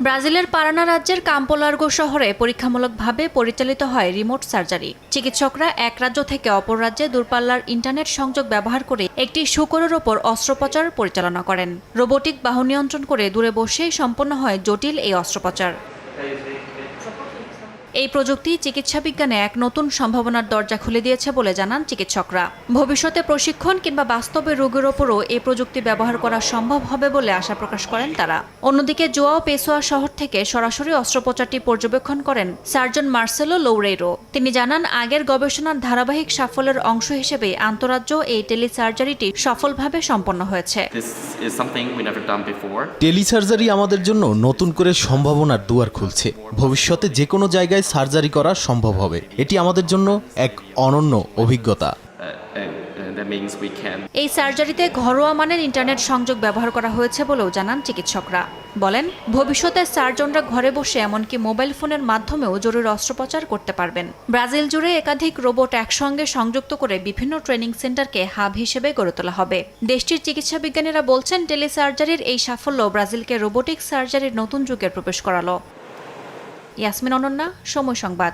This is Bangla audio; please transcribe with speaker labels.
Speaker 1: ব্রাজিলের পারানা রাজ্যের কাম্পো লার্গো শহরে পরীক্ষামূলকভাবে পরিচালিত হয় রিমোট সার্জারি। চিকিৎসকরা এক রাজ্য থেকে অপর রাজ্যে দূরপাল্লার ইন্টারনেট সংযোগ ব্যবহার করে একটি শূকরের ওপর অস্ত্রোপচার পরিচালনা করেন। রোবোটিক বাহু নিয়ন্ত্রণ করে দূরে বসেই সম্পন্ন হয় জটিল এই অস্ত্রোপচার। এই প্রযুক্তি চিকিৎসা বিজ্ঞানে এক নতুন সম্ভাবনার দরজা খুলে দিয়েছে বলে জানান চিকিৎসকরা। ভবিষ্যতে প্রশিক্ষণ কিংবা বাস্তবে রোগীর ওপরও এই প্রযুক্তি ব্যবহার করা সম্ভব হবে বলে আশা প্রকাশ করেন তারা। অন্যদিকে জোয়াও পেসোয়া শহর থেকে সরাসরি অস্ত্রোপচারটি পর্যবেক্ষণ করেন সার্জন মার্সেলো লৌরেইরো। তিনি জানান, আগের গবেষণার ধারাবাহিক সাফল্যের অংশ হিসেবে আন্তঃরাজ্য এই টেলিসার্জারিটি সফলভাবে সম্পন্ন হয়েছে।
Speaker 2: টেলিসার্জারি আমাদের জন্য নতুন করে সম্ভাবনার দুয়ার খুলছে। ভবিষ্যতে যে কোনো জায়গায় সার্জারি করা সম্ভব হবে। এটি আমাদের জন্য এক অনন্য অভিজ্ঞতা।
Speaker 1: এই সার্জারিতে ঘরোয়া মানের ইন্টারনেট সংযোগ ব্যবহার করা হয়েছে বলেও জানান চিকিৎসকরা। বলেন, ভবিষ্যতে সার্জনরা ঘরে বসে এমনকি মোবাইল ফোনের মাধ্যমেও জরুরি অস্ত্রোপচার করতে পারবেন। ব্রাজিল জুড়ে একাধিক রোবট একসঙ্গে সংযুক্ত করে বিভিন্ন ট্রেনিং সেন্টারকে হাব হিসেবে গড়ে তোলা হবে। দেশটির চিকিৎসা বিজ্ঞানীরা বলছেন, টেলিসার্জারির এই সাফল্য ব্রাজিলকে রোবোটিক সার্জারির নতুন যুগে প্রবেশ করালো। ইয়াসমিন অনন্যা, সময় সংবাদ।